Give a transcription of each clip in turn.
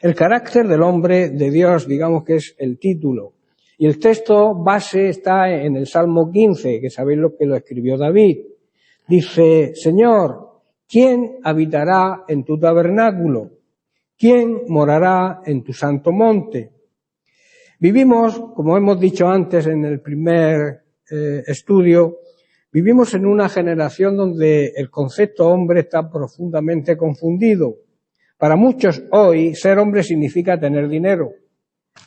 El carácter del hombre de Dios, digamos que es el título. Y el texto base está en el Salmo 15, que sabéis lo que lo escribió David. Dice, Señor, ¿quién habitará en tu tabernáculo? ¿Quién morará en tu santo monte? Vivimos, como hemos dicho antes en el primer estudio, vivimos en una generación donde el concepto hombre está profundamente confundido. Para muchos hoy, ser hombre significa tener dinero,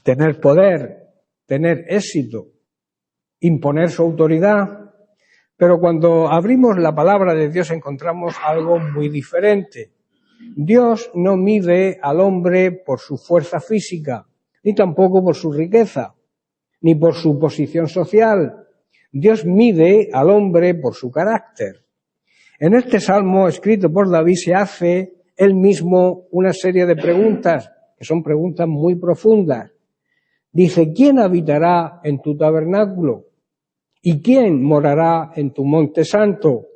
tener poder, tener éxito, imponer su autoridad. Pero cuando abrimos la palabra de Dios encontramos algo muy diferente. Dios no mide al hombre por su fuerza física, ni tampoco por su riqueza, ni por su posición social. Dios mide al hombre por su carácter. En este salmo escrito por David se hace él mismo una serie de preguntas, que son preguntas muy profundas. Dice, ¿quién habitará en tu tabernáculo? ¿Y quién morará en tu monte santo?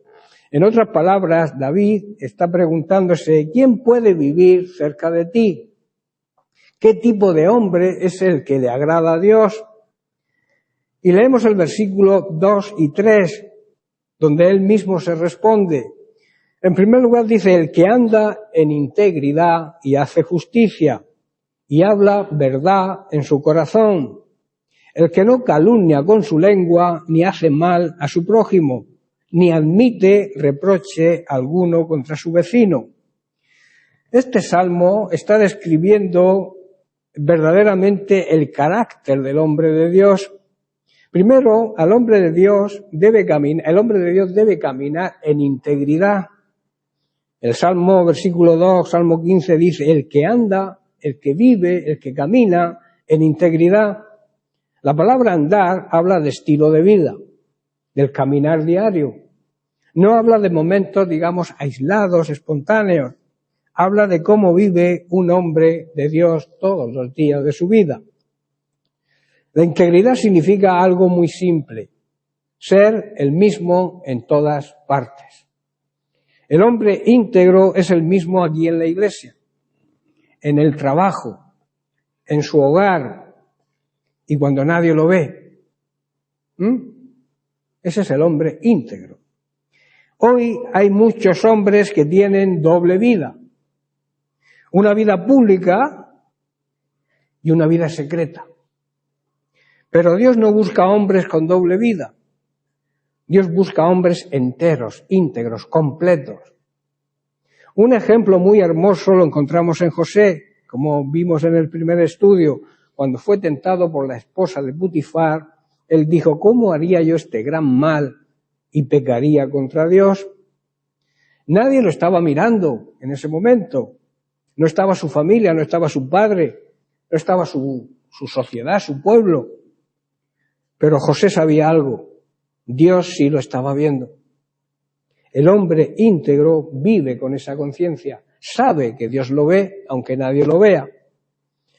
En otras palabras, David está preguntándose, ¿quién puede vivir cerca de ti? ¿Qué tipo de hombre es el que le agrada a Dios? Y leemos el versículo 2 y 3, donde él mismo se responde. En primer lugar dice, el que anda en integridad y hace justicia, y habla verdad en su corazón. El que no calumnia con su lengua, ni hace mal a su prójimo, ni admite reproche alguno contra su vecino. Este salmo está describiendo verdaderamente el carácter del hombre de Dios. Primero, el hombre de Dios debe caminar en integridad. El Salmo, versículo 2, Salmo 15 dice, el que anda, el que vive, el que camina en integridad. La palabra andar habla de estilo de vida, del caminar diario. No habla de momentos, digamos, aislados, espontáneos. Habla de cómo vive un hombre de Dios todos los días de su vida. La integridad significa algo muy simple, ser el mismo en todas partes. El hombre íntegro es el mismo aquí en la iglesia, en el trabajo, en su hogar y cuando nadie lo ve. Ese es el hombre íntegro. Hoy hay muchos hombres que tienen doble vida. Una vida pública y una vida secreta. Pero Dios no busca hombres con doble vida. Dios busca hombres enteros, íntegros, completos. Un ejemplo muy hermoso lo encontramos en José, como vimos en el primer estudio. Cuando fue tentado por la esposa de Putifar, él dijo, ¿cómo haría yo este gran mal y pecaría contra Dios? Nadie lo estaba mirando en ese momento. No estaba su familia, no estaba su padre, no estaba su sociedad, su pueblo. Pero José sabía algo. Dios sí lo estaba viendo. El hombre íntegro vive con esa conciencia. Sabe que Dios lo ve, aunque nadie lo vea.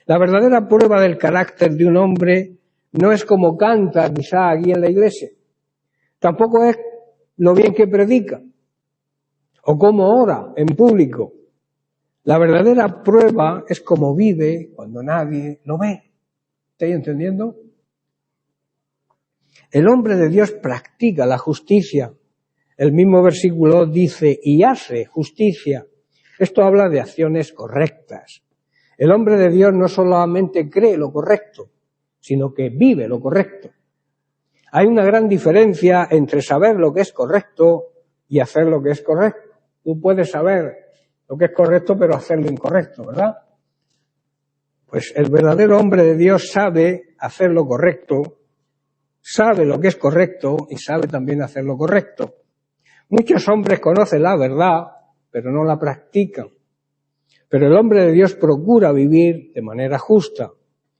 La verdadera prueba del carácter de un hombre no es como canta quizá aquí en la iglesia. Tampoco es lo bien que predica o cómo ora en público. La verdadera prueba es cómo vive cuando nadie lo ve. ¿Estáis entendiendo? El hombre de Dios practica la justicia. El mismo versículo dice, y hace justicia. Esto habla de acciones correctas. El hombre de Dios no solamente cree lo correcto, sino que vive lo correcto. Hay una gran diferencia entre saber lo que es correcto y hacer lo que es correcto. Tú puedes saber lo que es correcto, pero hacer lo incorrecto, ¿verdad? Pues el verdadero hombre de Dios sabe hacer lo correcto, sabe lo que es correcto y sabe también hacer lo correcto. Muchos hombres conocen la verdad, pero no la practican. Pero el hombre de Dios procura vivir de manera justa,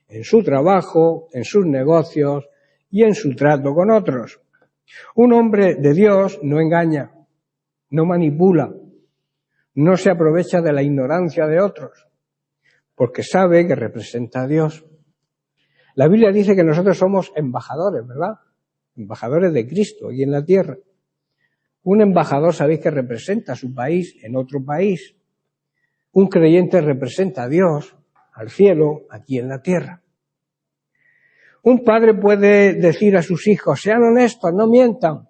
en su trabajo, en sus negocios y en su trato con otros. Un hombre de Dios no engaña, no manipula, no se aprovecha de la ignorancia de otros, porque sabe que representa a Dios. La Biblia dice que nosotros somos embajadores, ¿verdad? Embajadores de Cristo aquí en la tierra. Un embajador, sabéis que representa a su país en otro país. Un creyente representa a Dios al cielo aquí en la tierra. Un padre puede decir a sus hijos, sean honestos, no mientan,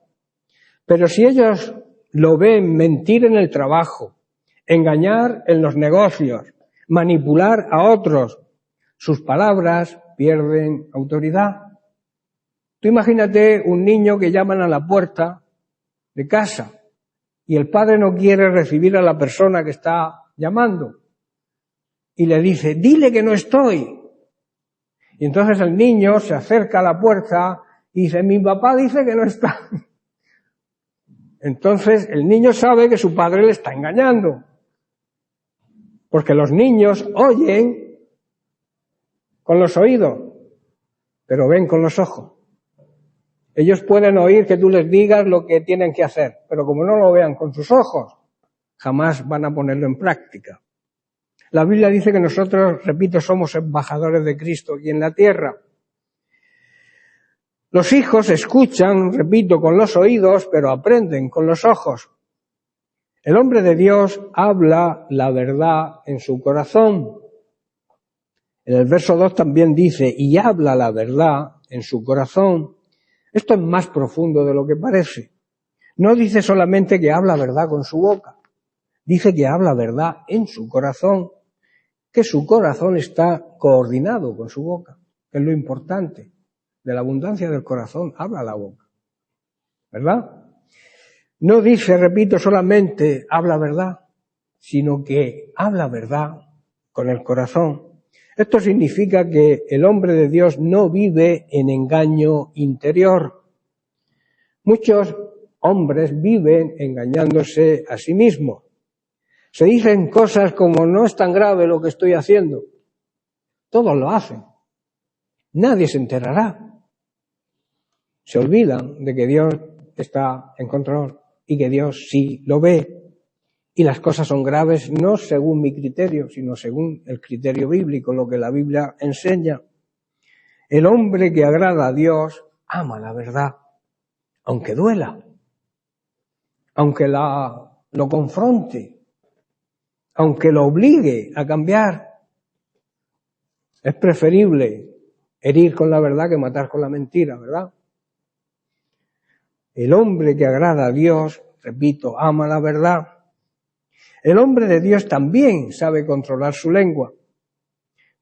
pero si ellos lo ven mentir en el trabajo, engañar en los negocios, manipular a otros, sus palabras pierden autoridad. Tú imagínate un niño que llaman a la puerta de casa y el padre no quiere recibir a la persona que está llamando y le dice, dile que no estoy. Y entonces el niño se acerca a la puerta y dice, mi papá dice que no está. Entonces el niño sabe que su padre le está engañando. Porque los niños oyen con los oídos, pero ven con los ojos. Ellos pueden oír que tú les digas lo que tienen que hacer, pero como no lo vean con sus ojos, jamás van a ponerlo en práctica. La Biblia dice que nosotros, repito, somos embajadores de Cristo aquí en la tierra. Los hijos escuchan, repito, con los oídos, pero aprenden con los ojos. El hombre de Dios habla la verdad en su corazón. En el verso 2 también dice, y habla la verdad en su corazón. Esto es más profundo de lo que parece. No dice solamente que habla verdad con su boca, dice que habla verdad en su corazón, que su corazón está coordinado con su boca, que es lo importante. De la abundancia del corazón habla la boca, ¿verdad? No dice, repito, solamente habla verdad, sino que habla verdad con el corazón. Esto significa que el hombre de Dios no vive en engaño interior. Muchos hombres viven engañándose a sí mismos. Se dicen cosas como no es tan grave lo que estoy haciendo. Todos lo hacen. Nadie se enterará. Se olvidan de que Dios está en control y que Dios sí lo ve. Y las cosas son graves no según mi criterio, sino según el criterio bíblico, lo que la Biblia enseña. El hombre que agrada a Dios ama la verdad, aunque duela, aunque lo confronte, aunque lo obligue a cambiar. Es preferible herir con la verdad que matar con la mentira, ¿verdad? El hombre que agrada a Dios, repito, ama la verdad. El hombre de Dios también sabe controlar su lengua.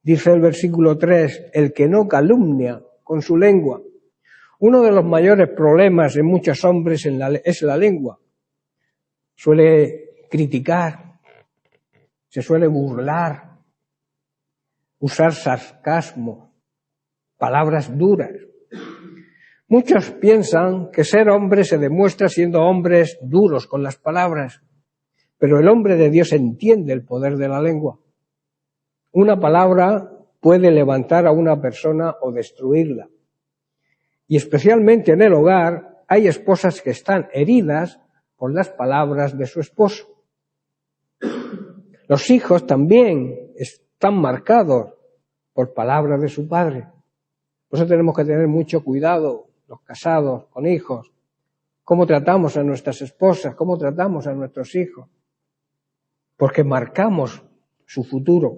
Dice el versículo 3, el que no calumnia con su lengua. Uno de los mayores problemas de muchos hombres es la lengua. Suele criticar, se suele burlar, usar sarcasmo, palabras duras. Muchos piensan que ser hombre se demuestra siendo hombres duros con las palabras, pero el hombre de Dios entiende el poder de la lengua. Una palabra puede levantar a una persona o destruirla. Y especialmente en el hogar hay esposas que están heridas por las palabras de su esposo. Los hijos también están marcados por palabras de su padre. Por eso tenemos que tener mucho cuidado, los casados con hijos, cómo tratamos a nuestras esposas, cómo tratamos a nuestros hijos, porque marcamos su futuro.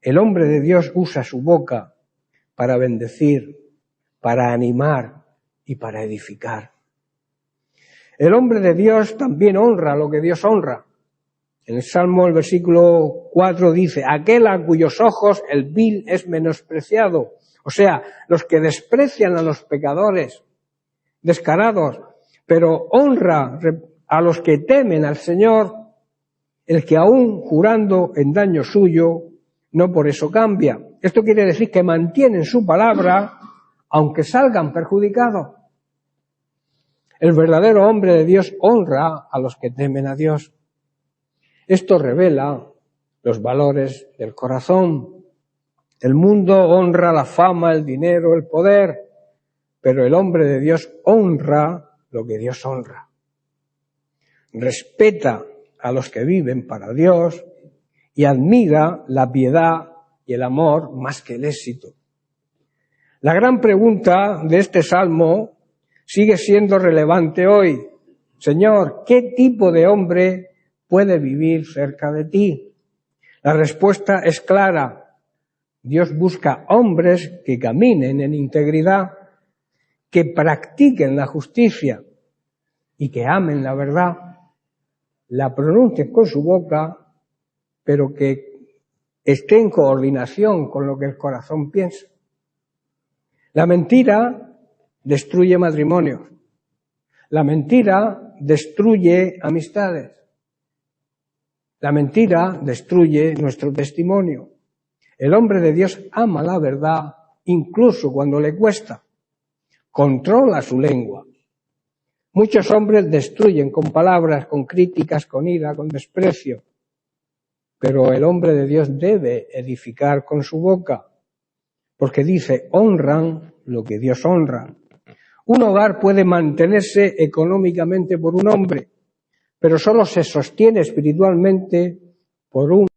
El hombre de Dios usa su boca para bendecir, para animar y para edificar. El hombre de Dios también honra lo que Dios honra. En el Salmo, el versículo 4 dice, aquel a cuyos ojos el vil es menospreciado. O sea, los que desprecian a los pecadores, descarados, pero honra a los que temen al Señor, el que aún jurando en daño suyo, no por eso cambia. Esto quiere decir que mantienen su palabra, aunque salgan perjudicados. El verdadero hombre de Dios honra a los que temen a Dios. Esto revela los valores del corazón. El mundo honra la fama, el dinero, el poder, pero el hombre de Dios honra lo que Dios honra. Respeta a los que viven para Dios y admira la piedad y el amor más que el éxito. La gran pregunta de este salmo sigue siendo relevante hoy. Señor, ¿qué tipo de hombre puede vivir cerca de ti? La respuesta es clara. Dios busca hombres que caminen en integridad, que practiquen la justicia y que amen la verdad, la pronuncien con su boca, pero que esté en coordinación con lo que el corazón piensa. La mentira destruye matrimonios. La mentira destruye amistades. La mentira destruye nuestro testimonio. El hombre de Dios ama la verdad incluso cuando le cuesta. Controla su lengua. Muchos hombres destruyen con palabras, con críticas, con ira, con desprecio. Pero el hombre de Dios debe edificar con su boca, porque dice, honran lo que Dios honra. Un hogar puede mantenerse económicamente por un hombre, pero solo se sostiene espiritualmente por un